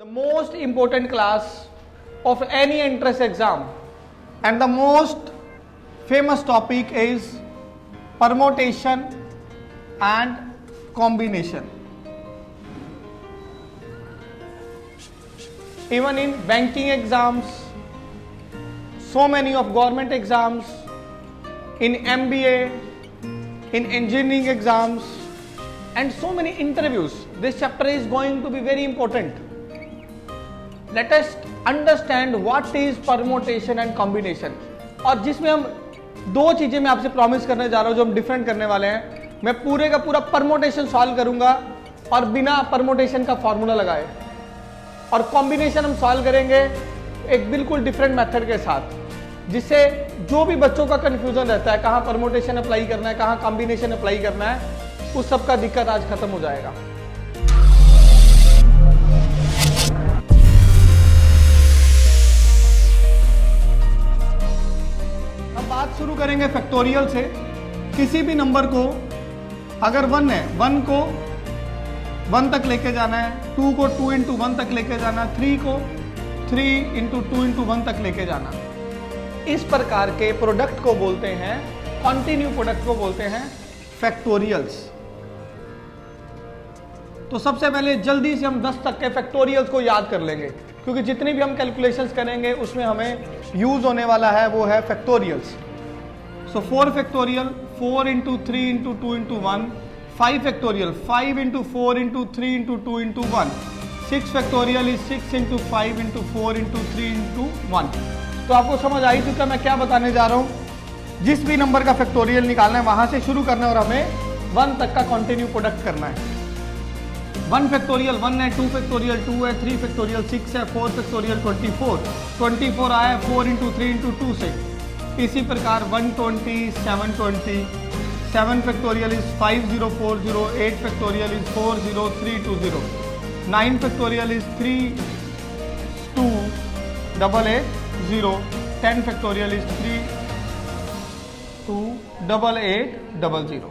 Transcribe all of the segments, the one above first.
The most important class of any entrance exam and the most famous topic is permutation and combination. Even in banking exams, so many of government exams, in MBA, in engineering exams, and so many interviews, this chapter is going to be very important. Let us understand what is permutation and combination. और जिसमें हम दो चीजें मैं आपसे promise करने जा रहा हूं जो हम डिफरेंट करने वाले हैं. मैं पूरे का पूरा परमुटेशन सॉल्व करूंगा और बिना परमुटेशन का फॉर्मूला लगाए, और कॉम्बिनेशन हम सॉल्व करेंगे एक बिल्कुल डिफरेंट मेथड के साथ, जिससे जो भी बच्चों का कंफ्यूजन रहता है कहाँ परमुटेशन अप्लाई करना है, कहाँ कॉम्बिनेशन अप्लाई करना है, उस सब का दिक्कत आज खत्म हो जाएगा. अब बात शुरू करेंगे फैक्टोरियल से. किसी भी नंबर को अगर 1 है, 1 को 1 तक लेके जाना है, 2 को 2 इंटू 1 तक लेके जाना, 3 को 3 इंटू 2 इंटू 1 तक लेके जाना. इस प्रकार के प्रोडक्ट को बोलते हैं, कॉन्टिन्यू प्रोडक्ट को बोलते हैं फैक्टोरियल्स. तो सबसे पहले जल्दी से हम 10 तक के फैक्टोरियल्स को याद कर लेंगे, क्योंकि जितनी भी हम कैलकुलेशंस करेंगे उसमें हमें यूज होने वाला है वो है factorials. So 4 factorial 4 into 3 into 2 into 1, 5 factorial 5 into 4 into 3 into 2 into 1, 6 factorial is 6 into 5 into 4 into 3 into 1. तो आपको समझ आई चुका मैं क्या बताने जा रहा हूं. जिस भी नंबर का फैक्टोरियल निकालना है वहां से शुरू करना है और हमें 1 तक का कंटिन्यू प्रोडक्ट करना है. 1 फैक्टोरियल 1 है, 2 फैक्टोरियल 2 है, 3 फैक्टोरियल 6 है, 4 फैक्टोरियल 24 आया 4 इंटू 3 इंटू 2 से. इसी प्रकार 120, 720, 7 factorial is 5040, 8 factorial is 40320, 9 factorial is 328880, 10 factorial is 328800.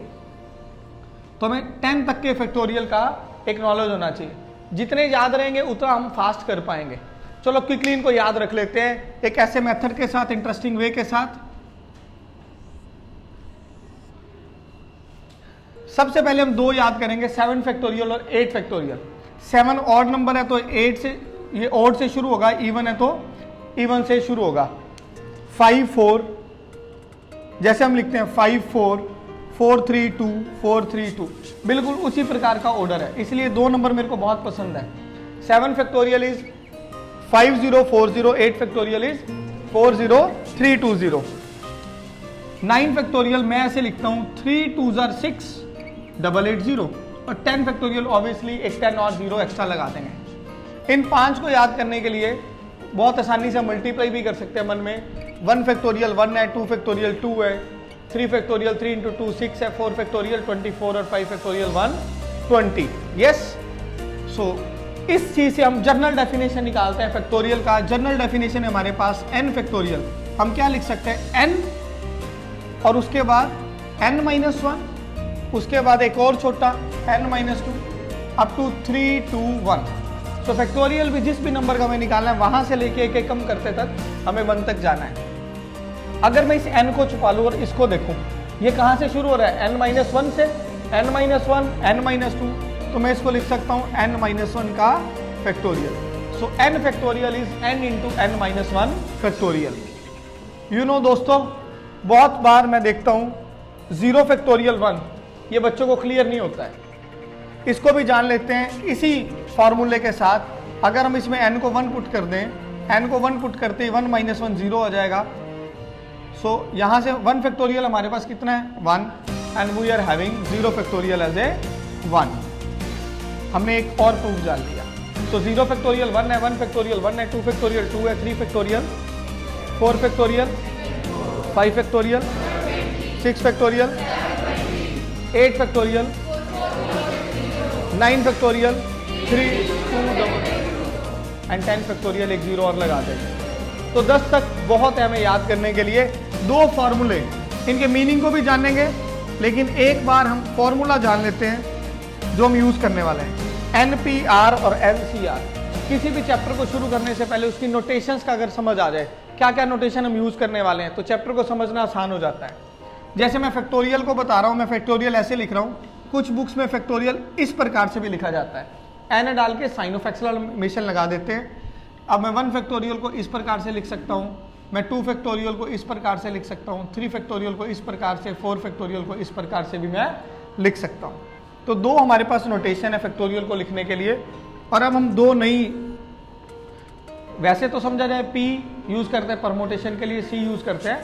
तो हमें 10 तक के फैक्टोरियल का एक नॉलेज होना चाहिए. जितने याद रहेंगे उतना हम फास्ट कर पाएंगे. चलो क्विकली इनको याद रख लेते हैं एक ऐसे मेथड के साथ, इंटरेस्टिंग वे के साथ. सबसे पहले हम 2 याद करेंगे, 7 फैक्टोरियल और 8 फैक्टोरियल. 7 ऑड नंबर है तो 8 से, ये ऑड से शुरू होगा, इवन है तो इवन से शुरू होगा. 5 4, जैसे हम लिखते हैं 5 4 4 3 2 4 3 2, बिल्कुल उसी प्रकार का ऑर्डर है. इसलिए 2 नंबर मेरे को बहुत पसंद है. 7 factorial is 5040, 8 factorial is 40320. 9 factorial मैं ऐसे लिखता हूं 3 2s are 6 880, और 10 फैक्टोरियल ऑब्वियसली एक 10 और 0 एक्स्ट्रा लगा देंगे. इन 5 को याद करने के लिए बहुत आसानी से मल्टीप्लाई भी कर सकते हैं मन में. 1 फैक्टोरियल 1 है, 2 फैक्टोरियल 2 है, 3 फैक्टोरियल 3 इंटू 2 6 है, 4 फैक्टोरियल 24 और 5 फैक्टोरियल 120. यस. सो इस चीज से हम जनरल डेफिनेशन निकालते हैं फैक्टोरियल का. जनरल डेफिनेशन है हमारे पास n फैक्टोरियल. हम क्या लिख सकते हैं, n और उसके बाद n-1, उसके बाद एक और छोटा n-2 अप टू 3 2 1. तो फैक्टोरियल भी जिस भी नंबर का हमें निकालना है वहां से लेके एक कम करते तक हमें 1 तक जाना है. अगर मैं इस n को छुपा लूं और इसको देखूं, ये कहां से शुरू हो रहा है, n-1 से, n-1 n-2, तो मैं इसको लिख सकता हूं n-1 का factorial. So n factorial is n into n-1 factorial. You know दोस्तों, बहुत बार मैं देखता हूं 0 फैक्टोरियल 1, ये बच्चों को क्लियर नहीं होता है. इसको भी जान लेते हैं इसी फॉर्मूले के साथ. अगर हम इसमें n को 1 पुट कर दें, n को 1 पुट करते ही 1-1 0 हो जाएगा. सो यहां से 1 फैक्टोरियल हमारे पास कितना है, 1, and we are having 0 factorial as a 1. हमने एक और प्रूफ जान लिया. तो 0 फैक्टोरियल 1 है, 1 फैक्टोरियल 1 है, 2 फैक्टोरियल 2 है, 3 factorial 4 factorial 5 factorial 6 factorial 8 factorial 9 factorial 3 2 and 10 factorial एक 0 और लगा देंगे. तो 10 तक बहुत है हमें याद करने के लिए. 2 फॉर्मूले, इनके मीनिंग को भी जानेंगे, लेकिन एक बार हम फॉर्मूला जान लेते हैं जो हम यूज करने वाले हैं. NPR और LCR। किसी भी चैप्टर को शुरू करने से पहले उसकी नोटेशंस का अगर समझ आ जाए, क्या क्या नोटेशन हम यूज करने वाले हैं, तो चैप्टर को समझना आसान हो जाता है। जैसे मैं फैक्टोरियल को बता रहा हूं, मैं फैक्टोरियल ऐसे लिख रहा हूं, कुछ बुक्स में फैक्टोरियल इस प्रकार से भी लिखा जाता है, एन डाल के साइन ऑफ एक्सक्लेमेशन लगा देते हैं। अब मैं 1 फैक्टोरियल को इस प्रकार से लिख सकता हूं, मैं 2 फैक्टोरियल को इस प्रकार से लिख सकता हूं, 3 फैक्टोरियल को इस प्रकार से, 4 फैक्टोरियल को इस प्रकार से भी मैं लिख सकता हूं। तो 2 हमारे पास नोटेशन है फैक्टोरियल को लिखने के लिए। और अब हम 2 नई, वैसे तो समझा जाए P यूज करते हैं परमोटेशन के लिए, C यूज करते हैं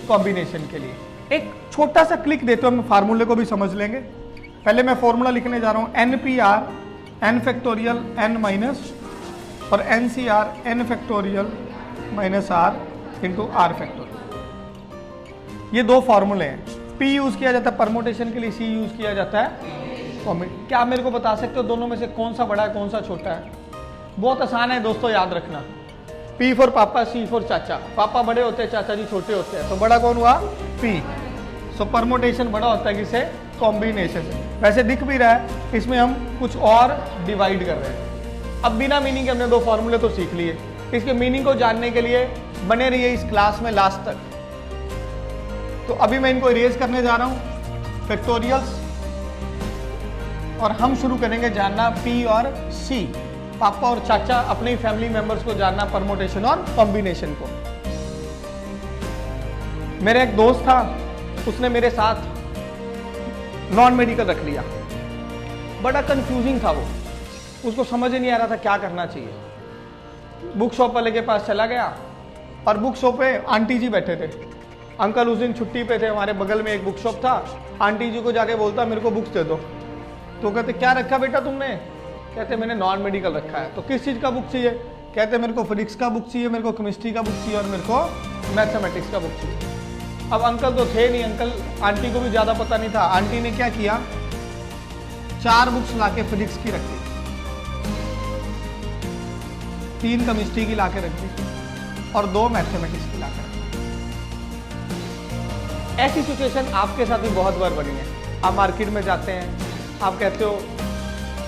कॉम्बिनेशन के लिए। एक छोटा सा क्लिक देते हुए हम फार्मूले को भी समझ लेंगे। पहले मैं फॉर्मूला लिखने जा रहा हूं, NPR n factorial n minus और NCR n factorial minus r into r factorial. ये 2 फॉर्मूले हैं। P यूज किया जाता है परमोटेशन के लिए, C यूज किया जाता है कॉम्बिनेशन। क्या आप मेरे को बता सकते हो दोनों में से कौन सा बड़ा है कौन सा छोटा है? बहुत आसान है दोस्तों, याद रखना। P फॉर पापा, C फॉर चाचा। पापा बड़े होते हैं, चाचा जी छोटे होते हैं, तो बड़ा कौन हुआ? P। सो परमोटेशन बड़ा होता है किसे? कॉम्बिनेशन से। वैसे दिख भी रहा है, इसमें हम कुछ और डिवाइड कर रहे हैं। अब बिना मीनिंग के हमने 2 फॉर्मूले तो सीख लिए, इसके मीनिंग को जानने के लिए बने रहिए इस क्लास में लास्ट तक। तो अभी मैं इनको इरेज करने जा रहा हूं, फैक्टोरियल्स, और हम शुरू करेंगे जानना P और C, पापा और चाचा, अपने ही फैमिली मेंबर्स को जानना, परमोटेशन और कॉम्बिनेशन को। मेरा एक दोस्त था, उसने मेरे साथ नॉन मेडिकल रख लिया। बड़ा कंफ्यूजिंग था वो, उसको समझ ही नहीं आ रहा था क्या करना चाहिए। बुक शॉप वाले के पास चला गया और बुक शॉप पे आंटी जी बैठे थे। अंकल उस दिन छुट्टी पे थे, हमारे बगल में एक बुक शॉप था। आंटी जी को जाके बोलता मेरे को बुक्स दे दो। तो कहते क्या रखा बेटा तुमने? कहते मैंने नॉन मेडिकल रखा है। तो किस चीज़ का बुक चाहिए? कहते मेरे को फिजिक्स का बुक चाहिए, मेरे को केमिस्ट्री का बुक चाहिए और मेरे को मैथमेटिक्स का बुक चाहिए। अब अंकल तो थे नहीं, अंकल आंटी को भी ज़्यादा पता नहीं था। आंटी ने क्या किया, 4 बुक्स लाके फिजिक्स की रखी, 3 केमिस्ट्री की लाके रख दी और 2 मैथमेटिक्स की लाके रखी। ऐसी सिचुएशन आपके साथ भी बहुत बार बनी है। आप मार्केट में जाते हैं, आप कहते हो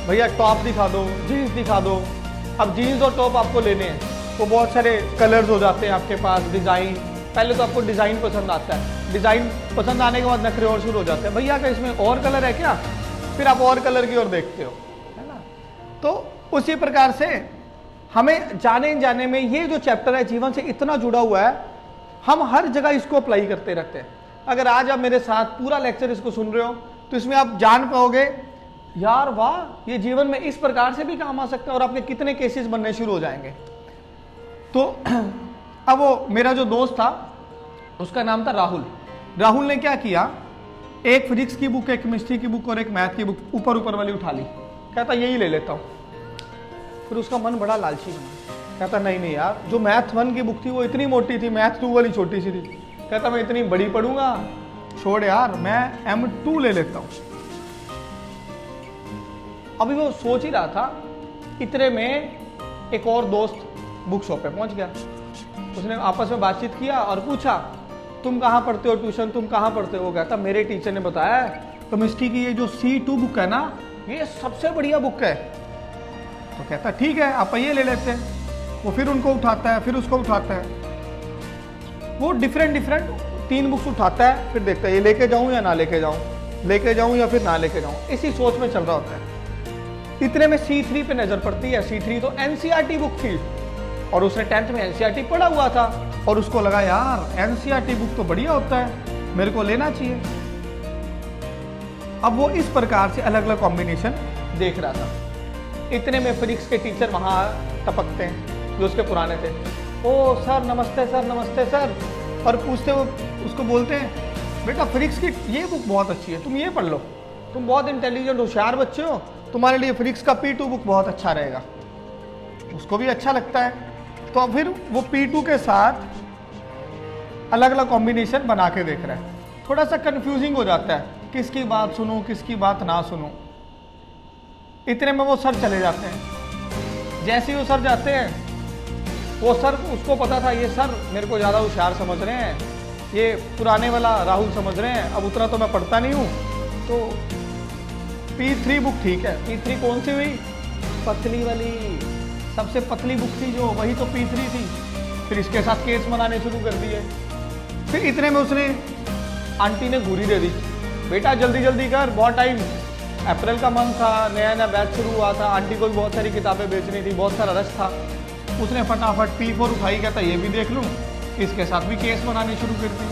भैया टॉप दिखा दो, जीन्स दिखा दो। अब जीन्स और टॉप आपको लेने हैं, तो बहुत सारे कलर्स हो जाते हैं आपके पास, डिज़ाइन। पहले तो आपको डिज़ाइन पसंद आता है, डिज़ाइन पसंद आने के बाद नखरे और शुरू हो जाते हैं, भैया का इसमें और कलर है क्या? फिर आप और कलर की ओर देखते हो, है ना। तो उसी प्रकार से हमें जाने में ये जो चैप्टर है जीवन से इतना जुड़ा हुआ है, हम हर जगह इसको अप्लाई करते रहते हैं। अगर आज आप मेरे साथ पूरा लेक्चर इसको सुन रहे हो तो इसमें आप जान पाओगे यार वाह, ये जीवन में इस प्रकार से भी काम आ सकता है, और आपके कितने केसेस बनने शुरू हो जाएंगे। तो अब वो मेरा जो दोस्त था उसका नाम था राहुल। राहुल ने क्या किया, एक फिजिक्स की बुक, एक केमिस्ट्री की बुक और एक मैथ की बुक ऊपर वाली उठा ली। कहता यही ले लेता हूँ। फिर उसका मन बड़ा लालची बना, कहता नहीं यार, जो मैथ 1 की बुक थी वो इतनी मोटी थी, मैथ 2 वाली छोटी सी थी। कहता मैं इतनी बड़ी पढ़ूंगा, छोड़ यार, मैं M2 ले लेता हूँ। अभी वो सोच ही रहा था, इतने में एक और दोस्त बुक शॉप पे पहुंच गया। उसने आपस में बातचीत किया और पूछा तुम कहाँ पढ़ते हो ट्यूशन, तुम कहाँ पढ़ते हो? वो कहता मेरे टीचर ने बताया केमिस्ट्री की ये जो C2 बुक है ना, ये सबसे बढ़िया बुक है। तो कहता ठीक है, आप ये ले लेते हैं। वो फिर उनको उठाता है, फिर उसको उठाता है, वो डिफरेंट 3 बुक्स उठाता है, फिर देखता है ये लेके जाऊं या ना लेके जाऊं, लेके जाऊं या फिर ना लेके जाऊं। इसी सोच में चल रहा होता है। इतने में C3 पे नजर पड़ती है। C3 तो NCERT बुक थी और उसने 10th में NCERT पढ़ा हुआ था और उसको लगा यार NCERT बुक तो बढ़िया होता है, मेरे को लेना चाहिए। अब वो इस प्रकार से अलग अलग कॉम्बिनेशन देख रहा था। इतने में फिजिक्स के टीचर वहां टपकते हैं जो उसके पुराने थे। ओ सर नमस्ते सर, नमस्ते सर। और पूछते वो उसको बोलते हैं बेटा फिजिक्स की ये बुक बहुत अच्छी है, तुम ये पढ़ लो, तुम बहुत इंटेलिजेंट होशियार बच्चे हो, तुम्हारे लिए फिजिक्स का P2 बुक बहुत अच्छा रहेगा। उसको भी अच्छा लगता है। तो अब फिर वो P2 के साथ अलग अलग कॉम्बिनेशन बना के देख रहा है। थोड़ा सा कंफ्यूजिंग हो जाता है, किसकी बात सुनूं किसकी बात ना सुनूं। इतने में वो सर चले जाते हैं। जैसे ही वो सर जाते हैं, वो सर, उसको पता था ये सर मेरे को ज़्यादा होशियार समझ रहे हैं, ये पुराने वाला राहुल समझ रहे हैं, अब उतना तो मैं पढ़ता नहीं हूँ। तो P3 बुक ठीक है, P3 कौन सी हुई? पतली वाली, सबसे पतली बुक थी जो, वही तो P3 थी। फिर इसके साथ केस बनाने शुरू कर दिए। फिर इतने में उसने, आंटी ने घूरी दे दी, बेटा जल्दी जल्दी कर, बहुत टाइम, अप्रैल का मंथ था, नया नया बैच शुरू हुआ था, आंटी को भी बहुत सारी किताबें बेचनी थी, बहुत सारा रश था। उसने फटाफट P4 उठाई, कहता ये भी देख लूँ, इसके साथ भी केस बनाने शुरू कर दी।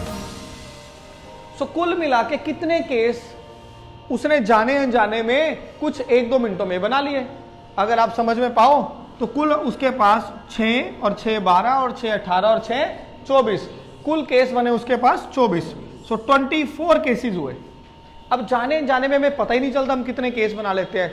सो कुल मिला के कितने केस उसने जाने अनजाने में कुछ 1-2 मिनटों में बना लिए। अगर आप समझ में पाओ तो कुल उसके पास 6 और 6 12 और 6 18 और 6 24 कुल केस बने उसके पास 24। सो 24 केसेस हुए। अब जाने जाने में हमें पता ही नहीं चलता हम कितने केस बना लेते हैं।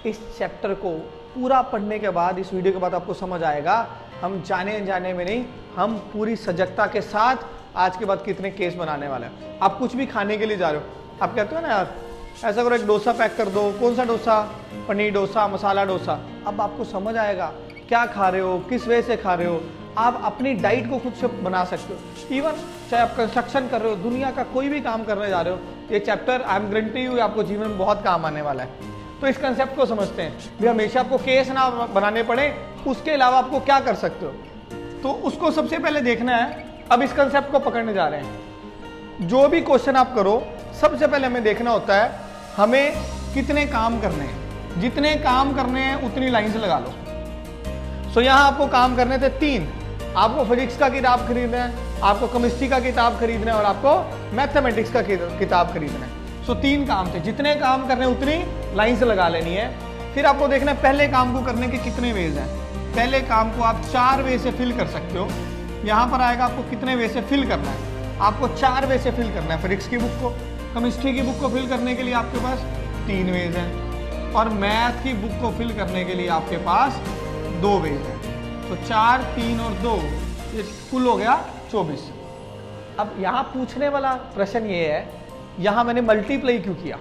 इस चैप्टर को पूरा पढ़ने के बाद, इस वीडियो के बाद आपको समझ आएगा हम जाने अनजाने में नहीं, हम पूरी सजगता के साथ आज के बाद कितने केस बनाने वाले हैं। आप कुछ भी खाने के लिए जा रहे हो, आप कहते हो ना यार ऐसा करो एक डोसा पैक कर दो, कौन सा डोसा? पनीर डोसा, मसाला डोसा। अब आपको समझ आएगा क्या खा रहे हो, किस वे से खा रहे हो। आप अपनी डाइट को खुद से बना सकते हो। इवन चाहे आप कंस्ट्रक्शन कर रहे हो, दुनिया का कोई भी काम करने जा रहे हो, ये chapter I am guarantee you आपको जीवन में बहुत काम आने वाला है। तो इस कंसेप्ट को समझते हैं भी हमेशा आपको केस ना बनाने पड़े, उसके अलावा आपको क्या कर सकते हो, तो उसको सबसे पहले देखना है। अब इस कंसेप्ट को पकड़ने जा रहे हैं। जो भी क्वेश्चन आप करो सबसे पहले हमें देखना होता है हमें कितने काम करने हैं। जितने काम करने हैं उतनी लाइंस लगा लो। सो यहाँ आपको काम करने थे 3। आपको फिजिक्स का किताब खरीदना है, आपको केमिस्ट्री का किताब खरीदना है और आपको मैथमेटिक्स का किताब खरीदना है। सो 3 काम थे। जितने काम करने उतनी लाइंस लगा लेनी है। फिर आपको देखना है पहले काम को करने के कितने वेज हैं। पहले काम को आप 4 वे से फिल कर सकते हो। यहाँ पर आएगा आपको कितने वे से फिल करना है। आपको 4 वे से फिल करना है। फिजिक्स की बुक को, केमिस्ट्री की बुक को फिल करने के लिए आपके पास 3 वेज हैं और मैथ की बुक को फिल करने के लिए आपके पास 2 वेज हैं। तो 4, 3 और 2 ये कुल हो गया 24। अब यहाँ पूछने वाला प्रश्न ये है, यहाँ मैंने मल्टीप्लाई क्यों किया?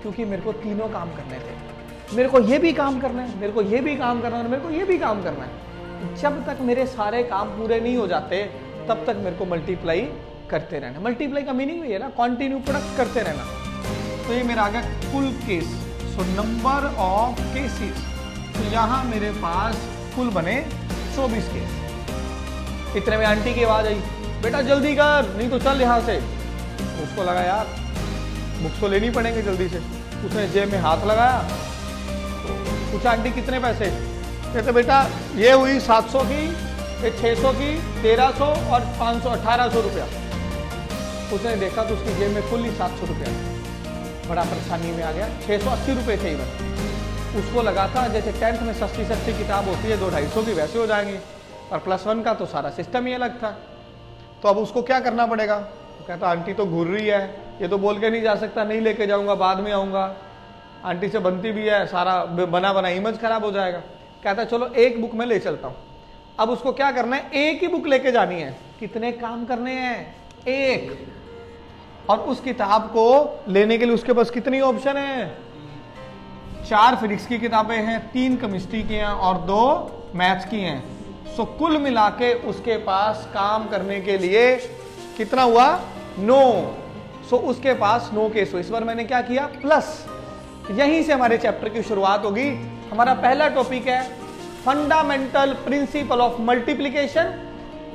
क्योंकि मेरे को तीनों काम करने थे। मेरे को ये भी काम करना है, मेरे को ये भी काम करना है, मेरे को ये भी काम करना है। जब तक मेरे सारे काम पूरे नहीं हो जाते तब तक मेरे को मल्टीप्लाई करते रहना। मल्टीप्लाई का मीनिंग भी है ना कंटिन्यू प्रोडक्ट करते रहना। तो ये मेरा आ गया कुल case. So number of cases, तो यहाँ मेरे पास कुल बने 24 केस। इतने में आंटी की आवाज आई, बेटा जल्दी कर नहीं तो चल यहाँ से। उसको लगा यार बुक्स तो लेनी पड़ेंगे जल्दी से। उसने जेब में हाथ लगाया, पूछा आंटी कितने पैसे? कहते बेटा ये हुई 700 की, ये 600 की, 1300 और 500 1800 रुपया। उसने देखा तो उसकी जेब में कुल ही 700 रुपया। बड़ा परेशानी में आ गया। 680 रुपये थे इवन। उसको लगा था जैसे 10th में सस्ती किताब होती है 200-250 की, वैसे हो जाएंगी। और +1 का तो सारा सिस्टम ही अलग था। तो अब उसको क्या करना पड़ेगा? तो कहता आंटी तो घूर रही है, ये तो बोल के नहीं जा सकता नहीं लेके जाऊंगा, बाद में आऊँगा। आंटी से बनती भी है, सारा बना इमेज खराब हो जाएगा। कहता चलो एक बुक में ले चलता हूँ। अब उसको क्या करना है? एक ही बुक लेके जानी है। कितने काम करने हैं? 1। और उस किताब को लेने के लिए उसके पास कितनी ऑप्शन है? 4 फिजिक्स की किताबें हैं, 3 केमिस्ट्री की हैं और 2 मैथ्स की हैं। सो कुल मिला के उसके पास काम करने के लिए कितना हुआ? 9। सो उसके पास 9 केस हुए। इस बार मैंने क्या किया? प्लस। यहीं से हमारे चैप्टर की शुरुआत होगी। हमारा पहला टॉपिक है fundamental principle of multiplication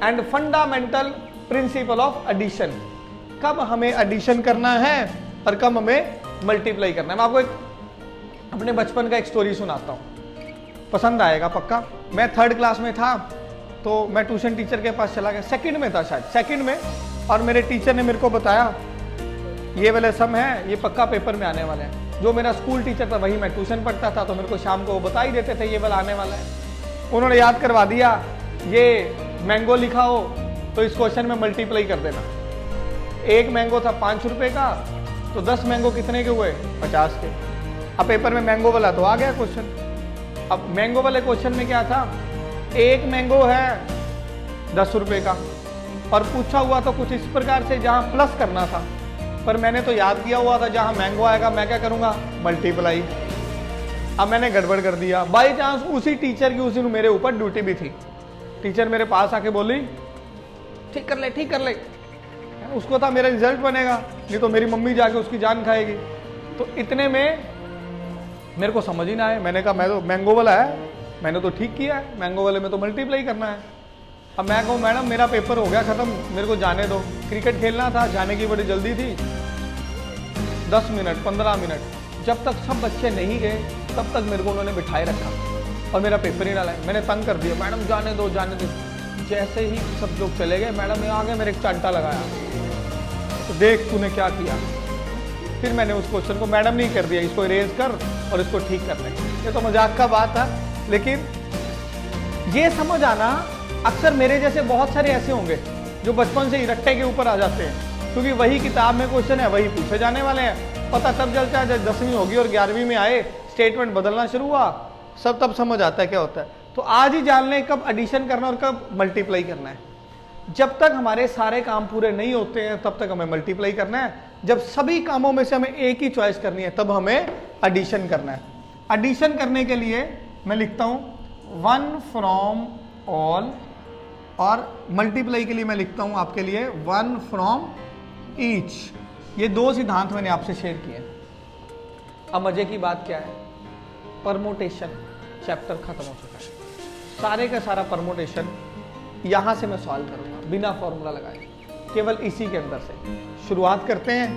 and fundamental principle of addition. कब हमें एडिशन करना है और कब हमें मल्टीप्लाई करना है। मैं आपको एक अपने बचपन का एक स्टोरी सुनाता हूँ, पसंद आएगा पक्का। मैं 3rd क्लास में था तो मैं ट्यूशन टीचर के पास चला गया। 2nd में था शायद, 2nd में। और मेरे टीचर ने मेरे को बताया ये वाले सम है, ये पक्का पेपर में आने वाले हैं। जो मेरा स्कूल टीचर था वही मैं ट्यूशन पढ़ता था, तो मेरे को शाम को वो बता ही देते थे ये वाला आने वाला है। उन्होंने याद करवा दिया, ये मैंगो लिखा हो तो इस क्वेश्चन में मल्टीप्लाई कर देना। 1 मैंगो था 5 रुपए का, तो 10 मैंगो कितने के हुए? 50 के। अब पेपर में मैंगो वाला तो आ गया क्वेश्चन। अब मैंगो वाले क्वेश्चन में क्या था? 1 मैंगो है 10 रुपए का, और पूछा हुआ तो कुछ इस प्रकार से जहां प्लस करना था, पर मैंने तो याद किया हुआ था जहां मैंगो आएगा मैं क्या करूंगा? मल्टीप्लाई। अब मैंने गड़बड़ कर दिया। बाई चांस उसी टीचर की उस दिन मेरे ऊपर ड्यूटी भी थी। टीचर मेरे पास आके बोली ठीक कर ले, ठीक कर ले। उसको था मेरा रिजल्ट बनेगा, नहीं तो मेरी मम्मी जाके उसकी जान खाएगी। तो इतने में मेरे को समझ ही ना आए। मैंने कहा मैं तो मैंगो वाला है, मैंने तो ठीक किया है, मैंगो वाले में तो मल्टीप्लाई करना है। अब मैं कहूँ मैडम मेरा पेपर हो गया ख़त्म, मेरे को जाने दो, क्रिकेट खेलना था, जाने की बड़ी जल्दी थी, 10 मिनट 15 मिनट, जब तक सब बच्चे नहीं गए तब तक मेरे को उन्होंने बिठाए रखा और मेरा पेपर ही ना लाए। मैंने तंग कर दिया, मैडम जाने दो जाने दो। जैसे ही सब लोग चले गए, मैडम ने आगे मेरे एक चांटा लगाया, तो देख तूने क्या किया। फिर मैंने उस क्वेश्चन को मैडम नहीं कर दिया, इसको इरेज कर और इसको ठीक कर ले। ये तो मजाक का बात था, लेकिन ये समझ आना, अक्सर मेरे जैसे बहुत सारे ऐसे होंगे जो बचपन से ही रट्टे के ऊपर आ जाते हैं, क्योंकि वही किताब में क्वेश्चन है, वही पूछे जाने वाले हैं। पता तब चलता है जब 10वीं होगी और 11वीं में आए, स्टेटमेंट बदलना शुरू हुआ, सब तब समझ आता है क्या होता है। तो आज ही जान लें कब एडिशन करना और कब मल्टीप्लाई करना है। जब तक हमारे सारे काम पूरे नहीं होते हैं तब तक हमें मल्टीप्लाई करना है। जब सभी कामों में से हमें एक ही चॉइस करनी है तब हमें एडिशन करना है। एडिशन करने के लिए मैं लिखता हूं 1 फ्रॉम ऑल, और मल्टीप्लाई के लिए मैं लिखता हूं आपके लिए 1 फ्रॉम ईच। ये दो सिद्धांत मैंने आपसे शेयर किए। अब मजे की बात क्या है, परमोटेशन चैप्टर खत्म हो चुका है। सारे का सारा परमोटेशन यहां से मैं सॉल्व करूंगा बिना फॉर्मूला लगाए, केवल इसी के अंदर से। शुरुआत करते हैं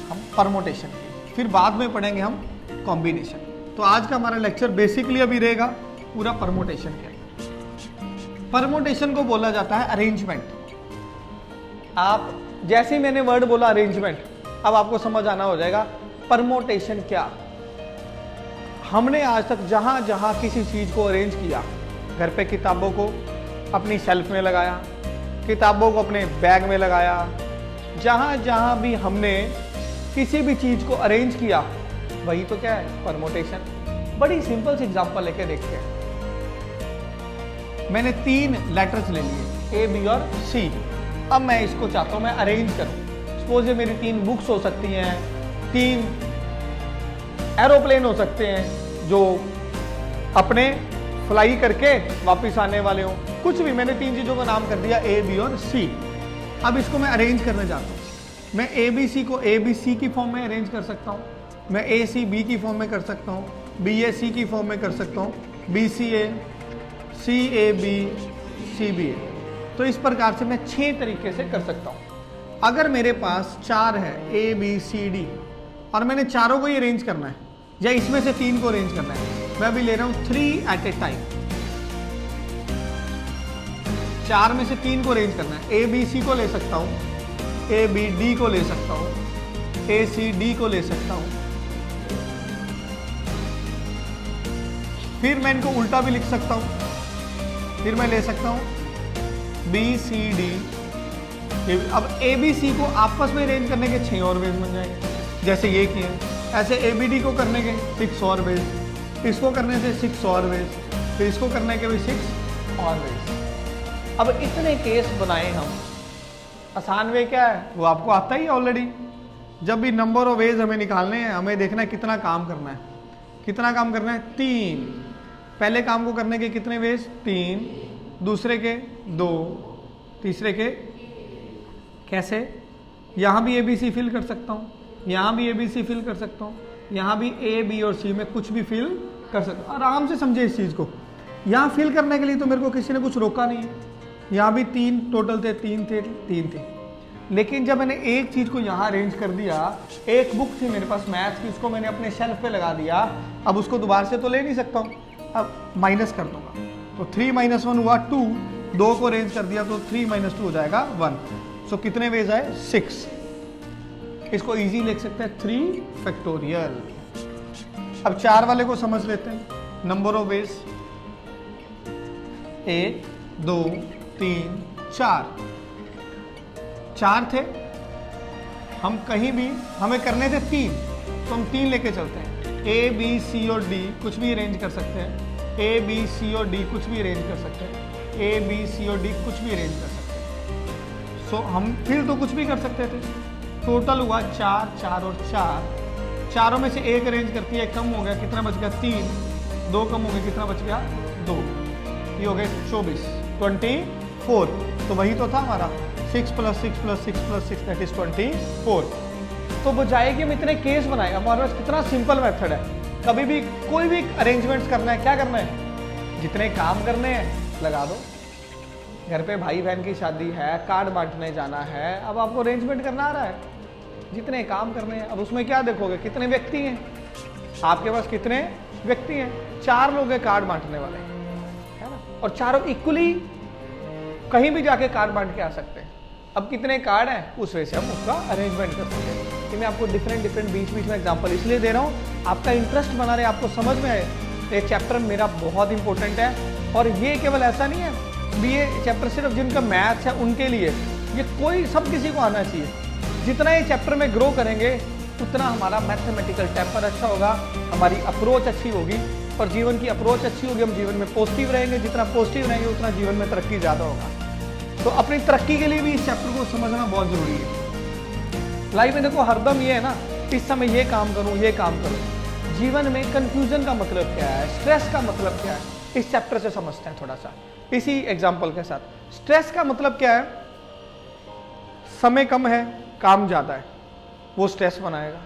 हम परमोटेशन की, फिर बाद में पढ़ेंगे हम कॉम्बिनेशन। तो आज का हमारा लेक्चर बेसिकली अभी रहेगा पूरा परमोटेशन के। परमोटेशन को बोला जाता है अरेंजमेंट। आप जैसे ही मैंने वर्ड बोला अरेंजमेंट, अब आपको समझ आना हो जाएगा परमोटेशन क्या। हमने आज तक जहां जहां किसी चीज को अरेंज किया, घर पे किताबों को अपनी शेल्फ में लगाया, किताबों को अपने बैग में लगाया, जहां जहां भी हमने किसी भी चीज को अरेंज किया, वही तो क्या है, परमोटेशन। बड़ी सिंपल सी एग्जांपल लेके देखते हैं। मैंने 3 लेटर्स ले लिए, ए बी और सी। अब मैं इसको चाहता हूं मैं अरेंज करूं। सपोज ये मेरी 3 बुक्स हो सकती हैं, 3 एरोप्लेन हो सकते हैं जो अपने फ्लाई करके वापस आने वाले हो, कुछ भी। मैंने 3 चीजों का नाम कर दिया, ए बी और सी। अब इसको मैं अरेंज करने जाता हूँ। मैं ए बी सी को ए बी सी की फॉर्म में अरेंज कर सकता हूँ, मैं ए सी बी की फॉर्म में कर सकता हूँ, बी ए सी की फॉर्म में कर सकता हूँ, B C A B, C B A. तो इस प्रकार से मैं 6 तरीके से कर सकता हूँ। अगर मेरे पास 4 है, ए बी सी डी, और मैंने चारों को ही अरेंज करना है, या इसमें से 3 को अरेंज करना है, मैं अभी ले रहा हूँ 3 एट ए टाइम। 4 में से 3 को अरेंज करना है। ए बी सी को ले सकता हूँ, ए बी डी को ले सकता हूँ, ए सी डी को ले सकता हूँ। फिर मैं इनको उल्टा भी लिख सकता हूँ, फिर मैं ले सकता हूँ बी सी डी। अब ए बी सी को आपस में अरेंज करने के 6 और वेज बन जाएंगे, जैसे ये किए। ऐसे ए बी डी को करने के 6 और वेज, इसको करने से 6 और वेज, फिर इसको करने के भी 6 और वेज। अब इतने केस बनाए हम। आसान वे क्या है वो आपको आता ही है ऑलरेडी। जब भी नंबर ऑफ वेज हमें निकालने हैं, हमें देखना है कितना काम करना है। कितना काम करना है, 3। पहले काम को करने के कितने वेज, 3, दूसरे के 2, तीसरे के कैसे, यहाँ भी ए बी सी फिल कर सकता हूँ, यहाँ भी ए बी सी फिल कर सकता हूँ, यहाँ भी ए बी और सी में कुछ भी फिल कर सकता हूँ। आराम से समझे इस चीज़ को। यहाँ फिल करने के लिए तो मेरे को किसी ने कुछ रोका नहीं है। यहाँ भी 3 टोटल थे, 3 थे। लेकिन जब मैंने एक चीज़ को यहाँ अरेंज कर दिया, एक बुक थी मेरे पास मैथ्स की, उसको मैंने अपने शेल्फ पे लगा दिया। अब उसको दोबारा से तो ले नहीं सकता हूँ, अब माइनस कर दूंगा। तो 3 - 1 हुआ 2, 2 को अरेंज कर दिया तो 3 - 2 हो जाएगा 1। सो कितने वेज आए, 6। इसको इजी लिख सकते हैं 3 फैक्टोरियल। अब 4 वाले को समझ लेते हैं। नंबर ऑफ वेज 1 2 3 4 थे। हम कहीं भी हमें करने थे 3, तो हम 3 लेके चलते हैं। ए बी सी और डी कुछ भी अरेंज कर सकते हैं, ए बी सी और डी कुछ भी अरेंज कर सकते हैं, ए बी सी और डी कुछ भी अरेंज कर सकते हैं। सो हम फिर तो कुछ भी कर सकते थे। टोटल हुआ 4 4 और 4। चारों में से एक अरेंज करती है, कम हो गया, कितना बच गया, 3। 2 कम हो गया, कितना बच गया, 2। ये हो गए 24, 24। तो वही तो था हमारा 6 + 6 + 6 + 6 दैट इज 24। तो बजाय कि हम इतने केस बनाए, हमारे पास कितना सिंपल मेथड है। कभी भी कोई भी अरेंजमेंट्स करना है, क्या करना है, जितने काम करने हैं लगा दो। घर पे भाई बहन की शादी है, कार्ड बांटने जाना है, अब आपको अरेंजमेंट करना आ रहा है, जितने काम करने हैं। अब उसमें क्या देखोगे, कितने व्यक्ति हैं आपके पास, कितने व्यक्ति हैं, 4 लोग हैं कार्ड बांटने वाले, है ना, और चारों इक्वली कहीं भी जाके कार्ड बांट के आ सकते हैं। अब कितने कार्ड हैं उस वजह से हम उसका अरेंजमेंट कर सकते हैं। कि मैं आपको डिफरेंट बीच में एग्जांपल इसलिए दे रहा हूँ, आपका इंटरेस्ट बना रहे, आपको समझ में आए। ये चैप्टर मेरा बहुत इंपॉर्टेंट है, और ये केवल ऐसा नहीं है भी ये चैप्टर सिर्फ जिनका मैथ्स है उनके लिए, ये कोई सब किसी को आना चाहिए। जितना ये चैप्टर में ग्रो करेंगे उतना हमारा मैथमेटिकल टेम्पर अच्छा होगा, हमारी अप्रोच अच्छी होगी, और जीवन की अप्रोच अच्छी होगी, हम जीवन में पॉजिटिव रहेंगे। जितना पॉजिटिव रहेंगे उतना जीवन में तरक्की ज़्यादा होगा। तो अपनी तरक्की के लिए भी इस चैप्टर को समझना बहुत ज़रूरी है। लाइफ में देखो हरदम ये है ना, इस समय ये काम करूँ, ये काम करूँ। जीवन में कंफ्यूजन का मतलब क्या है, स्ट्रेस का मतलब क्या है, इस चैप्टर से समझते हैं थोड़ा सा इसी एग्जाम्पल के साथ। स्ट्रेस का मतलब क्या है, समय कम है, काम ज़्यादा है, वो स्ट्रेस बनाएगा।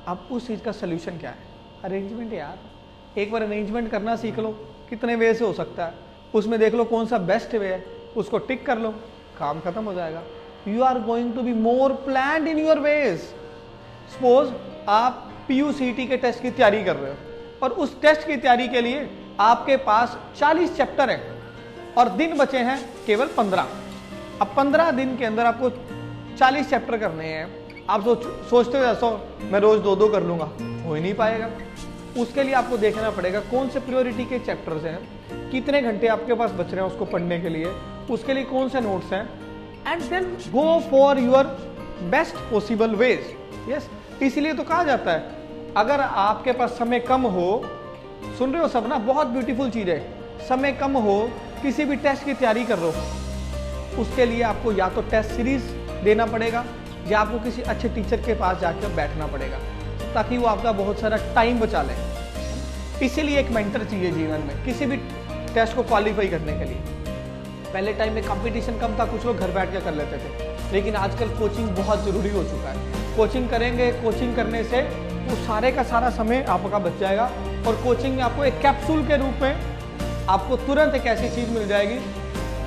अब उस चीज़ का सोल्यूशन क्या है, अरेंजमेंट यार। एक बार अरेंजमेंट करना सीख लो, कितने वे से हो सकता है, उसमें देख लो कौन सा बेस्ट वे है, उसको टिक कर लो, काम खत्म हो जाएगा। You are going to be more planned in your ways. Suppose आप PUCT के टेस्ट की तैयारी कर रहे हो, और उस टेस्ट की तैयारी के लिए आपके पास 40 चैप्टर हैं और दिन बचे हैं केवल 15। अब 15 दिन के अंदर आपको 40 चैप्टर करने हैं। आप सोचते हो ऐसा मैं रोज 2-2 कर लूंगा, हो ही नहीं पाएगा। उसके लिए आपको देखना पड़ेगा कौन से प्रायोरिटी के चैप्टर्स हैं, कितने घंटे आपके पास बच रहे हैं उसको पढ़ने के लिए, उसके लिए कौन से नोट्स हैं, and then go for your best possible ways. Yes, इसलिए तो कहा जाता है अगर आपके पास समय कम हो, सुन रहे हो सब ना, बहुत ब्यूटीफुल चीज है, समय कम हो, किसी भी टेस्ट की तैयारी कर रहे हो, उसके लिए आपको या तो टेस्ट सीरीज देना पड़ेगा या आपको किसी अच्छे टीचर के पास जाकर बैठना पड़ेगा, ताकि वो आपका बहुत सारा टाइम बचा ले। इसीलिए एक मेंटर चाहिए जीवन में, किसी भी टेस्ट को क्वालिफाई करने के लिए। पहले टाइम में कंपटीशन कम था, कुछ लोग घर बैठ के कर लेते थे, लेकिन आजकल कोचिंग बहुत ज़रूरी हो चुका है। कोचिंग करेंगे, कोचिंग करने से वो सारे का सारा समय आपका बच जाएगा, और कोचिंग में आपको एक कैप्सूल के रूप में आपको तुरंत एक ऐसी चीज़ मिल जाएगी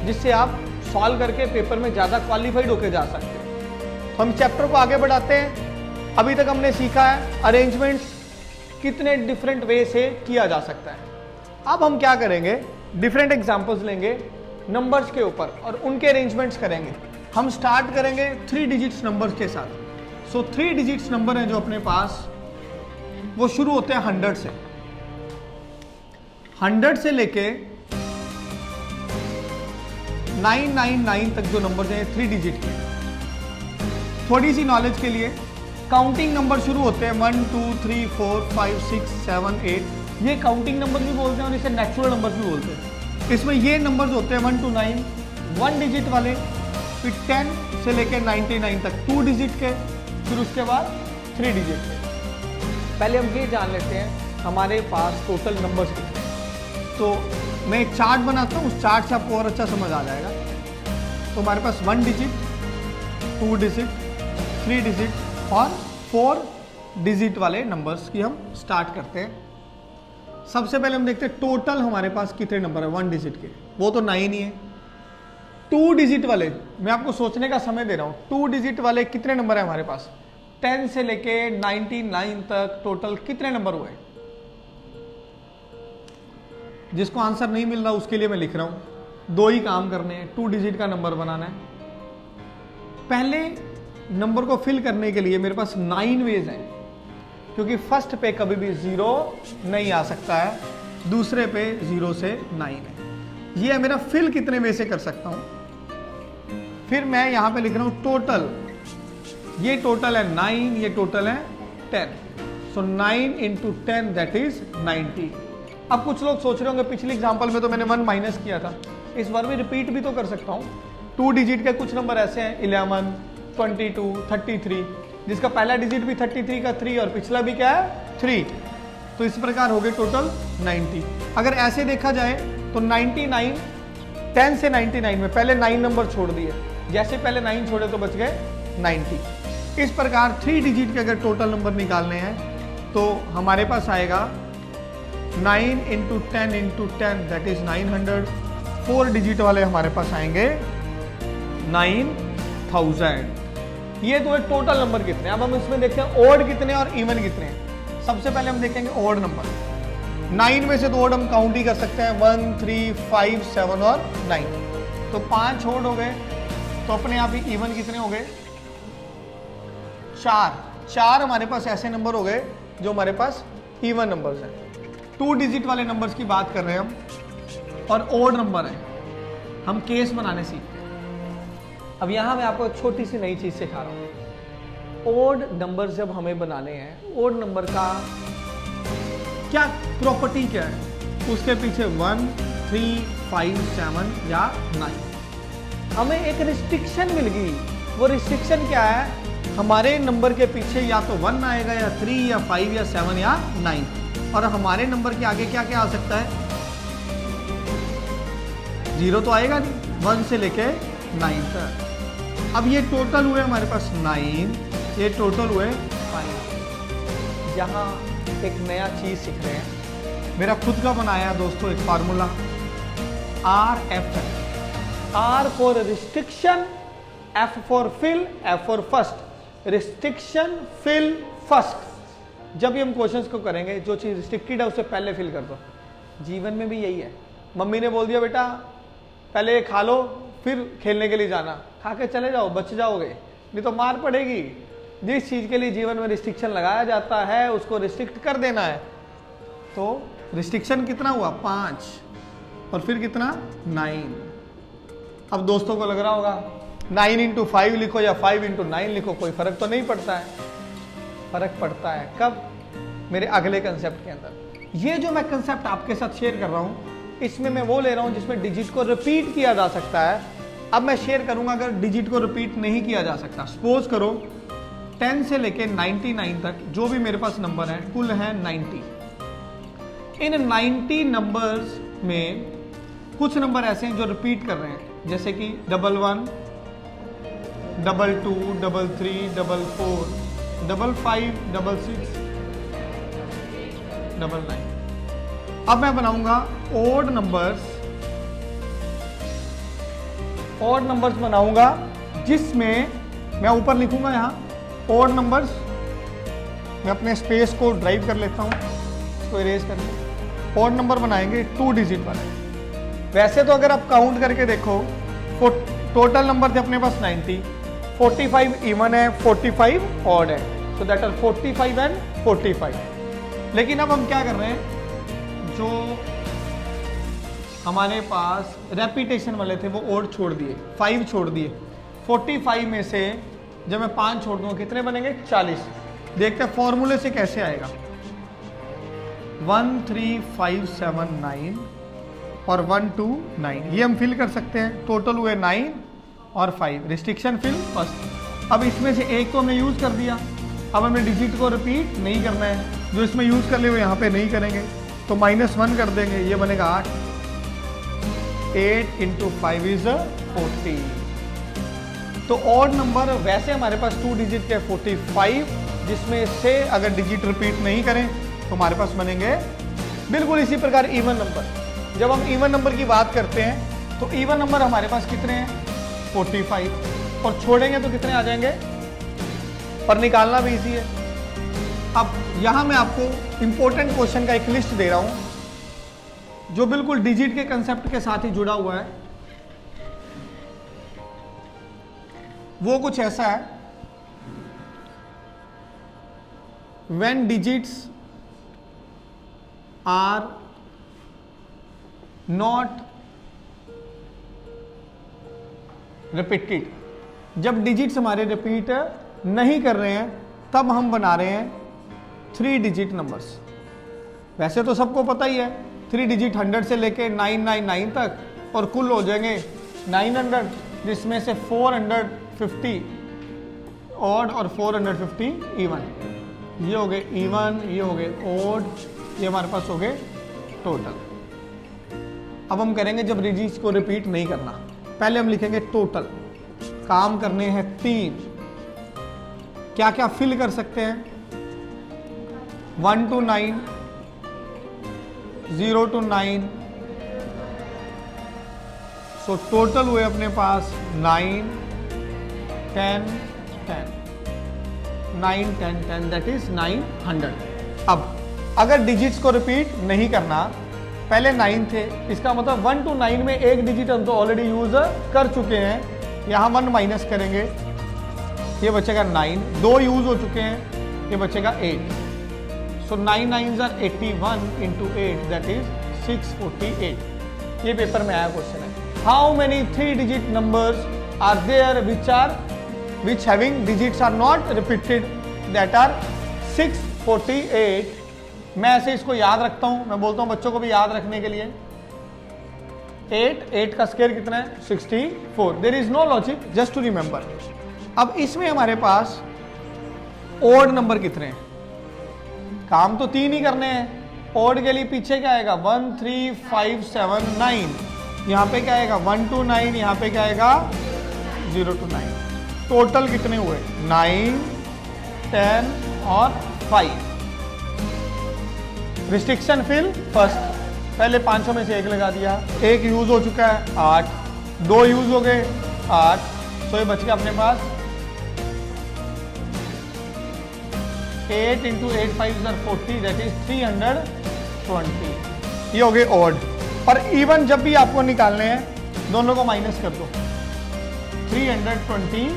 जिससे आप सॉल्व करके पेपर में ज़्यादा क्वालिफाइड होकर जा सकते हैं। हम चैप्टर को आगे बढ़ाते हैं। अभी तक हमने सीखा है अरेंजमेंट्स कितने डिफरेंट वे से किया जा सकता है। अब हम क्या करेंगे, डिफरेंट एग्जांपल्स लेंगे नंबर्स के ऊपर और उनके अरेंजमेंट्स करेंगे। हम स्टार्ट करेंगे 3 डिजिट्स नंबर्स के साथ। सो 3 डिजिट्स नंबर हैं जो अपने पास, वो शुरू होते हैं 100 से। 100 से लेके 999 तक जो नंबर हैं 3 डिजिट के। थोड़ी सी नॉलेज के लिए, काउंटिंग नंबर शुरू होते हैं 1 2 3 4 5 6 7 8। ये काउंटिंग नंबर भी बोलते हैं और इसे नेचुरल नंबर भी बोलते हैं। इसमें ये नंबर्स होते हैं 1 to 9 1 डिजिट वाले, फिर 10 से लेकर 99 तक 2 डिजिट के, फिर उसके बाद 3 डिजिट के। पहले हम ये जान लेते हैं हमारे पास टोटल नंबर्स कितने हैं। तो मैं एक चार्ट बनाता हूँ, उस चार्ट से आपको और अच्छा समझ आ जाएगा। तो हमारे पास 1 डिजिट, 2 डिजिट, 3 डिजिट और 4 डिजिट वाले नंबर्स की हम स्टार्ट करते हैं। सबसे पहले हम देखते हैं टोटल हमारे पास कितने नंबर है 1 डिजिट के, वो तो 9 ही है। 2 डिजिट वाले, मैं आपको सोचने का समय दे रहा हूँ, 2 डिजिट वाले कितने नंबर है हमारे पास, 10 से लेके 99 तक टोटल कितने नंबर हुए। जिसको आंसर नहीं मिल रहा उसके लिए मैं लिख रहा हूं, 2 ही काम करने हैं, 2 डिजिट का नंबर बनाना है। पहले नंबर को फिल करने के लिए मेरे पास 9 वेज हैं, क्योंकि फर्स्ट पे कभी भी 0 नहीं आ सकता है, दूसरे पे 0 से 9 है। ये है मेरा फिल कितने वे से कर सकता हूं। फिर मैं यहां पे लिख रहा हूं टोटल, ये टोटल है 9, ये टोटल है 10। सो 9 into 10 दैट इज 90। अब कुछ लोग सोच रहे होंगे पिछले एग्जांपल में तो मैंने 1 माइनस किया था, इस बार भी रिपीट भी तो कर सकता हूं। 2 डिजिट के कुछ नंबर ऐसे हैं 11, 22, 33, जिसका पहला डिजिट भी 33 का 3 और पिछला भी क्या है 3। तो इस प्रकार हो गए टोटल 90। अगर ऐसे देखा जाए तो 99, 10 से 99 में पहले 9 नंबर छोड़ दिए, जैसे पहले 9 छोड़े तो बच गए 90। इस प्रकार 3 डिजिट के अगर टोटल नंबर निकालने हैं तो हमारे पास आएगा 9 × 10 × 10 दैट इज 900। 4 डिजिट वाले हमारे पास आएंगे 9000। ये तो है टोटल नंबर कितने। अब हम इसमें देखते हैं ओड कितने और इवन कितने। सबसे पहले हम देखेंगे ओड नंबर। 9 में से तो ओड हम काउंट ही कर सकते हैं, 1 3 5 7 और 9, तो 5 ओड हो गए। तो अपने आप ही इवन कितने हो गए? 4 हमारे पास ऐसे नंबर हो गए जो हमारे पास इवन नंबर्स हैं। 2 डिजिट वाले नंबर्स की बात कर रहे हैं हम और ओड नंबर है, हम केस बनाने सीखते हैं। अब यहां मैं आपको एक छोटी सी नई चीज सिखा रहा हूं। ओड नंबर जब हमें बनाने हैं, ओड नंबर का क्या प्रॉपर्टी क्या है, उसके पीछे 1 3 5 7 या 9 हमें एक रिस्ट्रिक्शन मिल गई। वो रिस्ट्रिक्शन क्या है? हमारे नंबर के पीछे या तो 1 आएगा या 3 या 5 या 7 या 9, और हमारे नंबर के आगे क्या क्या आ सकता है? 0 तो आएगा नहीं, 1 से लेके 9 तक। अब ये टोटल हुए हमारे पास 9, ये टोटल हुए 5। यहाँ एक नया चीज सीख रहे हैं, मेरा खुद का बनाया दोस्तों एक formula RF। R for restriction, F for fill, F for first. Restriction, fill, first. जब भी हम क्वेश्चंस को करेंगे, जो चीज रिस्ट्रिक्टेड है उसे पहले फिल कर दो। जीवन में भी यही है। मम्मी ने बोल दिया बेटा पहले खा लो फिर खेलने के लिए जाना, खा के चले जाओ, बच जाओगे, नहीं तो मार पड़ेगी। जिस चीज के लिए जीवन में रिस्ट्रिक्शन लगाया जाता है उसको रिस्ट्रिक्ट कर देना है। तो रिस्ट्रिक्शन कितना हुआ? 5, और फिर कितना? 9। अब दोस्तों को लग रहा होगा 9 × 5 लिखो या 5 × 9 लिखो, कोई फर्क तो नहीं पड़ता है। फर्क पड़ता है कब? मेरे अगले कंसेप्ट के अंदर। ये जो मैं कंसेप्ट आपके साथ शेयर कर रहा हूं, इसमें मैं वो ले रहा हूं जिसमें डिजिट को रिपीट किया जा सकता है। अब मैं शेयर करूंगा अगर डिजिट को रिपीट नहीं किया जा सकता। सपोज करो 10 से लेके 99 तक जो भी मेरे पास नंबर है कुल है 90। इन 90 नंबर्स में कुछ नंबर ऐसे हैं जो रिपीट कर रहे हैं, जैसे कि 11 22 33 44 55 66 99। अब मैं बनाऊंगा ओड नंबर्स बनाऊंगा जिसमें मैं ऊपर लिखूंगा यहां ओड नंबर्स। मैं अपने स्पेस को ड्राइव कर लेता हूं, इसको इरेज करके ओड नंबर बनाएंगे 2 डिजिट वाले। वैसे तो अगर आप काउंट करके देखो, टोटल नंबर थे अपने पास 90, 45 इवन है, 45 ऑड है, सो दैट आर 45 एंड 45। लेकिन अब हम क्या कर रहे हैं, जो हमारे पास रेपिटेशन वाले थे वो ओड छोड़ दिए, 5 छोड़ दिए। 45 में से जब मैं 5 छोड़ दूंगा कितने बनेंगे? 40। देखते हैं फॉर्मूले से कैसे आएगा। 1 3 5 7 9 और 1 2 9, ये हम फिल कर सकते हैं। टोटल हुए 9 और 5। Restriction fill first. अब इसमें से एक तो हमने यूज कर दिया, अब हमें डिजिट को रिपीट नहीं करना है। जो इसमें यूज कर ले वो यहाँ पे नहीं करेंगे, तो -1 कर देंगे, ये बनेगा 8। 8 × 5 इज 40। तो ऑड नंबर वैसे हमारे पास 2 डिजिट के 45, जिसमें से अगर डिजिट रिपीट नहीं करें तो हमारे पास बनेंगे बिल्कुल इसी प्रकार इवन नंबर। जब हम इवन नंबर की बात करते हैं तो इवन नंबर हमारे पास कितने हैं? 45, और छोड़ेंगे तो कितने आ जाएंगे? पर निकालना भी इजी है। अब यहां मैं आपको इंपॉर्टेंट क्वेश्चन का एक लिस्ट दे रहा हूं जो बिल्कुल डिजिट के कंसेप्ट के साथ ही जुड़ा हुआ है। वो कुछ ऐसा है, when digits are not repeated, जब डिजिट्स हमारे रिपीट नहीं कर रहे हैं तब हम बना रहे हैं 3 डिजिट नंबर्स। वैसे तो सबको पता ही है 3 डिजिट 100 से लेके 999 तक, और कुल हो जाएंगे 900, जिसमें से 450 ऑड और 450 इवन। ये हो गए इवन, ये हो गए ओड, ये हमारे पास हो गए टोटल। अब हम करेंगे जब डिजिट्स को रिपीट नहीं करना, पहले हम लिखेंगे टोटल। काम करने हैं 3, क्या क्या फिल कर सकते हैं? 1 to 9, 0 to 9, सो टोटल हुए अपने पास 9, 10, 10, 9, 10, 10, दैट इज 900। अब अगर डिजिट्स को रिपीट नहीं करना, पहले 9 थे, इसका मतलब 1 to 9 में एक डिजिट हम तो ऑलरेडी यूज कर चुके हैं, यहाँ 1 माइनस करेंगे, ये बचेगा 9, 2 यूज हो चुके हैं, ये बचेगा 8, so 9 9s are 81 into 8, that is 648। ये पेपर में आया क्वेश्चन है। How many 3 digit numbers are there which having digits are not repeated, that are 648। मैं ऐसे इसको याद रखता हूं, मैं बोलता हूं बच्चों को भी याद रखने के लिए। 8 का स्क्वायर कितना है? 64। There is no logic, just to remember. अब इसमें हमारे पास ओड नंबर कितने हैं? काम तो 3 ही करने हैं। ओड के लिए पीछे क्या आएगा? 1 3 5 7 9, यहां पे क्या आएगा? 1 to 9, यहां पे क्या आएगा? 0 to 9। टोटल कितने हुए? 9, 10 और 5। रिस्ट्रिक्शन फिल फर्स्ट, पहले 500 में से 1 लगा दिया, 1 यूज हो चुका है 8, 2 यूज हो गए 8, तो ये बच गया अपने पास 8 into 8 5s are 40, that is 320। ये हो गए ऑड। और इवन जब भी आपको निकालने हैं दोनों को माइनस कर दो, 328।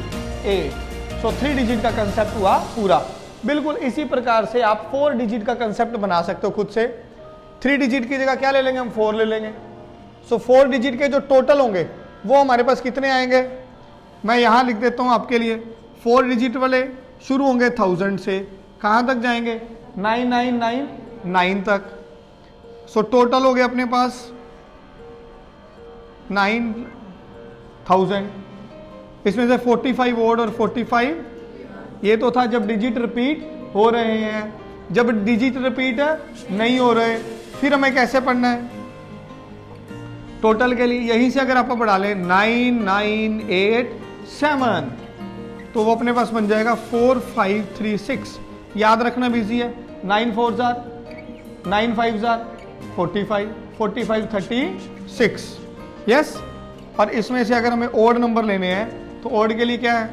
सो 3 डिजिट का कंसेप्ट हुआ पूरा। बिल्कुल इसी प्रकार से आप 4 डिजिट का कंसेप्ट बना सकते हो खुद से। 3 डिजिट की जगह क्या ले लेंगे हम? 4 ले लेंगे। सो 4 डिजिट के जो टोटल होंगे वो हमारे पास कितने आएंगे? मैं यहां लिख देता हूं आपके लिए। 4 डिजिट वाले शुरू होंगे 1000 से, कहां तक जाएंगे? 9999 तक। सो टोटल हो गए अपने पास 9000। इसमें से 45 ओड और 45 ये तो था जब डिजिट रिपीट हो रहे हैं। जब डिजिट रिपीट नहीं हो रहे फिर हमें कैसे पढ़ना है? टोटल के लिए यहीं से अगर आप बढ़ा लें 9987, तो वो अपने पास बन जाएगा 4536। याद रखना भी इजी है। 9 4s are 9 5s are 45, 45 36। Yes. और इसमें से अगर हमें ओड नंबर लेने हैं तो ओड के लिए क्या है?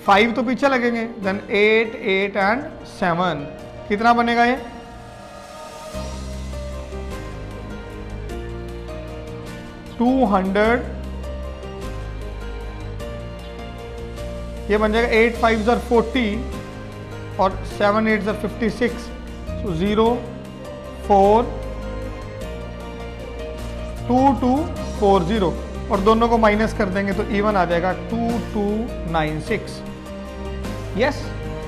5 तो पीछे लगेंगे, देन 8 8 एंड 7। कितना बनेगा ये? 200। ये बन जाएगा 8 5s are 40 और 7 8s are 56। सो 0 4 2 2 4 0 और दोनों को माइनस कर देंगे तो इवन आ जाएगा 2296। यस।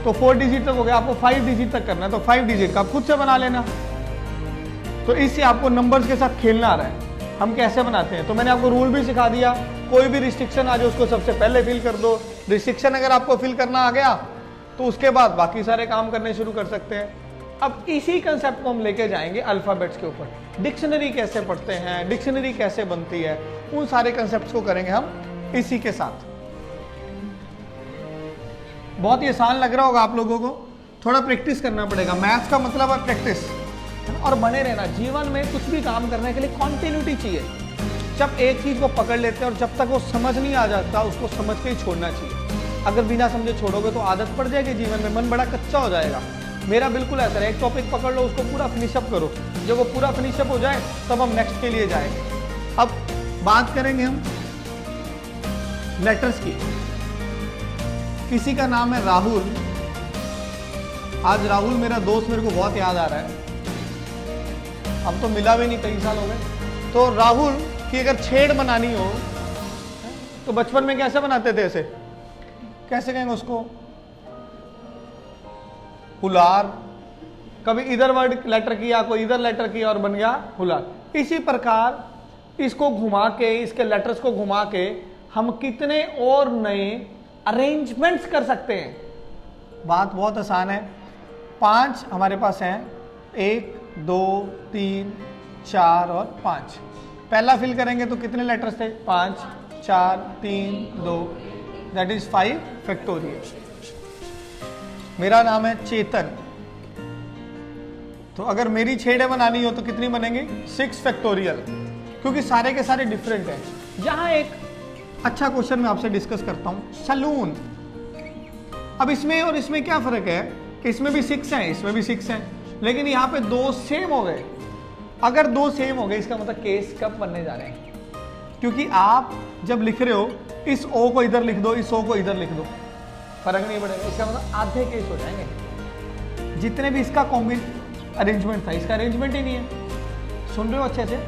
तो 4 डिजिट तक हो गया। आपको 5 डिजिट तक करना है तो 5 डिजिट का आप खुद से बना लेना। तो इससे आपको नंबर्स के साथ खेलना आ रहा है। हम कैसे बनाते हैं तो मैंने आपको रूल भी सिखा दिया। कोई भी रिस्ट्रिक्शन आ जाए उसको सबसे पहले फिल कर दो। रिस्ट्रिक्शन अगर आपको फिल करना आ गया तो उसके बाद बाकी सारे काम करने शुरू कर सकते हैं। अब इसी कंसेप्ट को हम लेके जाएंगे अल्फाबेट्स के ऊपर। डिक्शनरी कैसे पढ़ते हैं, डिक्शनरी कैसे बनती है, उन सारे कंसेप्ट्स को करेंगे हम इसी के साथ। बहुत ही आसान लग रहा होगा आप लोगों को, थोड़ा प्रैक्टिस करना पड़ेगा। मैथ्स का मतलब है प्रैक्टिस और बने रहना। जीवन में कुछ भी काम करने के लिए कॉन्टिन्यूटी चाहिए। जब एक चीज को पकड़ लेते हैं और जब तक वो समझ नहीं आ जाता उसको समझ के ही छोड़ना चाहिए। अगर बिना समझे छोड़ोगे तो आदत पड़ जाएगी जीवन में, मन बड़ा कच्चा हो जाएगा। मेरा बिल्कुल ऐसा है, एक टॉपिक पकड़ लो उसको पूरा फिनिशअप करो। जब वो पूरा फिनिशअप हो जाए तब हम नेक्स्ट के लिए जाएंगे। अब बात करेंगे हम लेटर्स की। किसी का नाम है राहुल। आज राहुल मेरा दोस्त मेरे को बहुत याद आ रहा है। अब तो मिला भी नहीं, कई साल हो गए। तो राहुल की अगर छेड़ बनानी हो तो बचपन में कैसे बनाते थे? ऐसे कैसे कहेंगे उसको? हुलार। कभी इधर वर्ड लेटर किया, कोई इधर लेटर किया और बन गया हुलार। इसी प्रकार इसको घुमा के, इसके लेटर्स को घुमा के हम कितने और नए अरेंजमेंट्स कर सकते हैं। बात बहुत आसान है। 5 हमारे पास हैं, 1 2 3 4 और 5। पहला फिल करेंगे तो कितने लेटर्स थे? 5 4 3 2, दैट इज 5 फैक्टोरियल। मेरा नाम है चेतन, तो अगर मेरी 6 बनानी हो तो कितनी बनेंगी? 6 फैक्टोरियल, क्योंकि सारे के सारे डिफरेंट हैं। यहाँ एक अच्छा क्वेश्चन मैं आपसे डिस्कस करता हूँ, सलून। अब इसमें और इसमें क्या फर्क है कि इसमें भी 6 हैं, इसमें भी 6 हैं, लेकिन यहाँ पे 2 सेम हो गए। अगर 2 सेम हो गए इसका मतलब केस कब बनने जा रहे हैं? क्योंकि आप जब लिख रहे हो इस ओ को इधर लिख दो, इस ओ को इधर लिख दो, फर्क नहीं पड़ेगा। इसका मतलब आधे केस हो जाएंगे। जितने भी इसका अरेंजमेंट था, इसका अरेंजमेंट ही नहीं है। सुन रहे हो अच्छे से?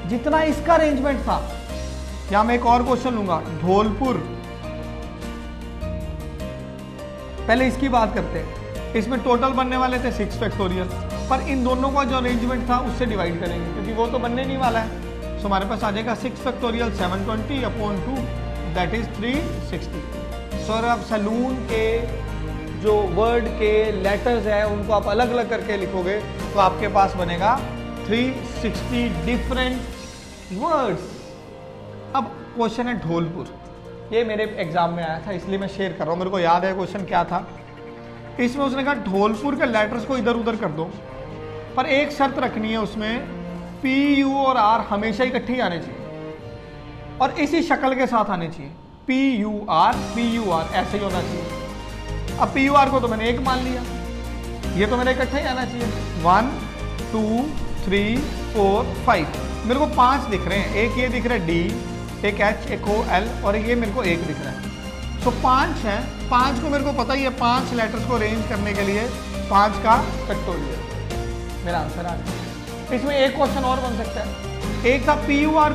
जितना इसका अरेंजमेंट था, यहां मैं एक और क्वेश्चन लूंगा, धौलपुर। पहले इसकी बात करते हैं। इसमें टोटल बनने वाले थे 6 फैक्टोरियल, पर इन दोनों का जो अरेंजमेंट था उससे डिवाइड करेंगे, क्योंकि वो तो बनने नहीं वाला है। सो हमारे पास आ जाएगा 6 फैक्टोरियल 720 अपॉन 2, दैट इज 360। सो अगर आप सलून के जो वर्ड के लेटर्स है उनको आप अलग अलग करके लिखोगे तो आपके पास बनेगा 360 डिफरेंट वर्ड्स। अब क्वेश्चन है धौलपुर, ये मेरे एग्जाम में आया था इसलिए मैं शेयर कर रहा हूँ, मेरे को याद है क्वेश्चन क्या था। इसमें उसने कहा धौलपुर के लेटर्स को इधर उधर कर दो, पर एक शर्त रखनी है, उसमें पी यू और आर हमेशा इकट्ठे ही आने चाहिए और इसी शक्ल के साथ आने चाहिए। पी यू आर ऐसे ही होना चाहिए। अब पी यू आर को तो मैंने एक मान लिया, ये तो मेरा इकट्ठा ही आना चाहिए। 1 2 3 4 5, मेरे को 5 दिख रहे हैं, एक ये दिख रहा है डी, एक एच, एक ओ एल और ये मेरे को एक दिख रहा है। तो 5 है, 5 को मेरे को पता ही है, 5 लेटर्स को अरेंज करने के लिए 5 का फैक्टोरियल मेरा आंसर आ गया। इसमें एक क्वेश्चन और बन सकता है, एक था पी यू आर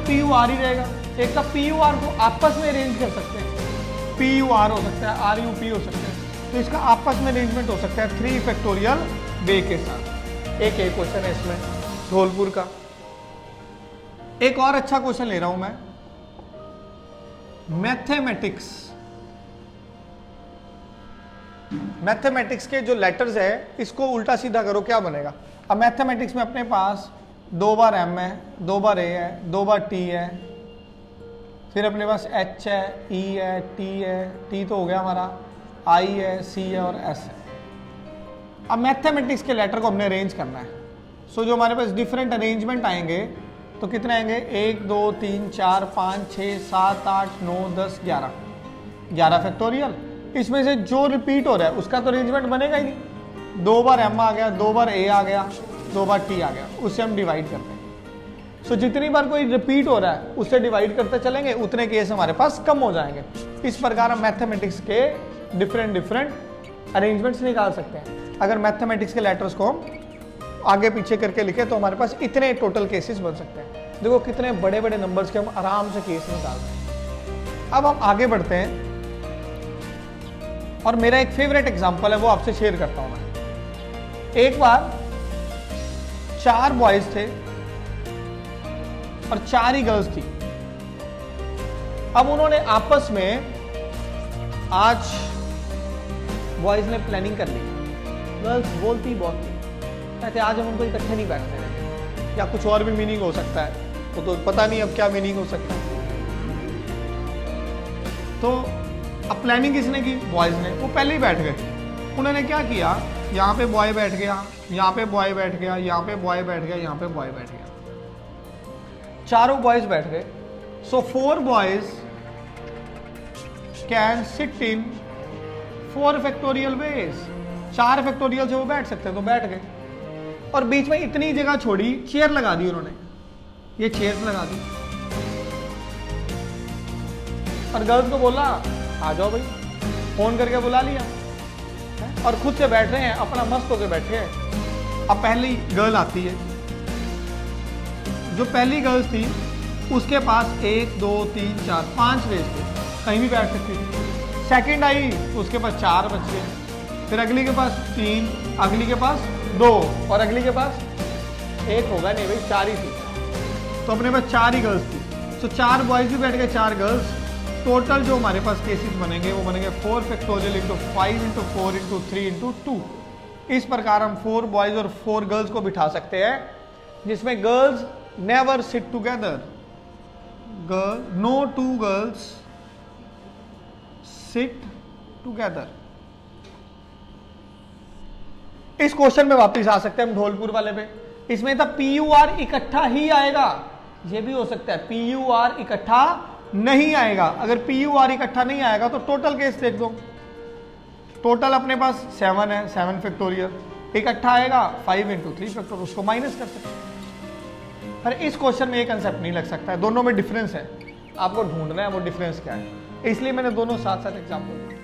ही रहेगा, एक था पी यू आर को आपस में अरेंज कर सकते हैं, पी यू आर हो सकता है, आर यू पी हो सकता है, तो इसका आपस में अरेंजमेंट हो सकता है 3 फैक्टोरियल वे के साथ। एक क्वेश्चन है इसमें धौलपुर का। एक और अच्छा क्वेश्चन ले रहा हूं मैं, मैथमेटिक्स के जो लेटर्स है इसको उल्टा सीधा करो, क्या बनेगा? अब मैथमेटिक्स में अपने पास 2 बार एम है, 2 बार ए है, 2 बार टी है, फिर अपने पास एच है, ई है, टी तो हो गया हमारा, आई है, सी है और एस है। अब मैथमेटिक्स के लेटर को हमने अरेंज करना है। सो जो हमारे पास डिफरेंट अरेंजमेंट आएंगे तो कितने आएंगे? 1 2 3 4 5 6 7 8 9 10 11 फैक्टोरियल। इसमें से जो रिपीट हो रहा है उसका तो अरेंजमेंट बनेगा ही नहीं। 2 बार एम आ गया, 2 बार ए आ गया, 2 बार टी आ गया, उससे हम डिवाइड करते हैं। सो जितनी बार कोई रिपीट हो रहा है उससे डिवाइड करते चलेंगे, उतने केस हमारे पास कम हो जाएंगे। इस प्रकार हम मैथमेटिक्स के डिफरेंट अरेंजमेंट्स निकाल सकते हैं। अगर मैथमेटिक्स के लेटर्स को हम आगे पीछे करके लिखे तो हमारे पास इतने टोटल केसेस बन सकते हैं। देखो कितने बड़े बड़े नंबर्स के हम आराम से केस निकाल रहे हैं। अब हम आगे बढ़ते हैं और मेरा एक फेवरेट एग्जांपल है वो आपसे शेयर करता हूं मैं। एक बार 4 बॉयज थे और 4 ही गर्ल्स थी। अब उन्होंने आपस में, आज बॉयज ने प्लानिंग कर ली, गर्ल्स बोलती बहुत थी, कहते आज हम उनको इकट्ठे नहीं बैठने देंगे, या कुछ और भी मीनिंग हो सकता है, वो तो पता नहीं अब क्या मीनिंग हो सकता है। तो अब प्लानिंग किसने की? बॉयज ने। वो पहले ही बैठ गए। उन्होंने क्या किया, यहाँ पे बॉय बैठ गया, यहाँ पे बॉय बैठ गया, यहाँ पे बॉय बैठ गया, यहाँ पे बॉय बैठ गया, चारों बॉयज बैठ गए। सो 4 boys can sit in 4 factorial veg. 4 factorial से वो बैठ सकते हैं, तो बैठ गए। और बीच में इतनी जगह छोड़ी, चेयर लगा दी उन्होंने, ये चेयर्स लगा दी और गर्ल्स को बोला आ जाओ भाई, फोन करके बुला लिया और खुद से बैठ रहे हैं, अपना मस्त होकर बैठे हैं। अब पहली गर्ल आती है, जो पहली गर्ल्स थी उसके पास 1 2 3 4 5 वेज थे, कहीं भी बैठ सकती थी। सेकंड आई, उसके पास 4 बच गए, फिर अगली के पास 3, अगली के पास 2 और अगली के पास 1 होगा नहीं भाई, 4 ही थी, तो अपने पास 4 ही गर्ल्स थी। तो 4 बॉयज भी बैठ गए, 4 गर्ल्स। टोटल जो हमारे पास केसेस बनेंगे वो बनेंगे 4 factorial into 5 into 4 into 3 into 2। इस प्रकार हम 4 बॉयज और 4 गर्ल्स को बिठा सकते हैं, जिसमें girls never sit together, no 2 girls sit together. इस क्वेश्चन में वापस आ सकते हैं हम ढोलपुर वाले पे, इसमें था पी यू आर इकट्ठा ही आएगा, ये भी हो सकता है पी यू आर इकट्ठा नहीं आएगा। अगर पी यू आर इकट्ठा नहीं आएगा तो टोटल केस देख दो, टोटल अपने पास 7 है, 7 फैक्टोरियल, इकट्ठा आएगा 5 इंटू 3 फैक्टोरियल, उसको माइनस कर सकते हैं। पर इस क्वेश्चन में ये कंसेप्ट नहीं लग सकता है, दोनों में डिफरेंस है, आपको ढूंढना है वो डिफरेंस क्या है, इसलिए मैंने दोनों साथ साथ एग्जाम्पल दिए।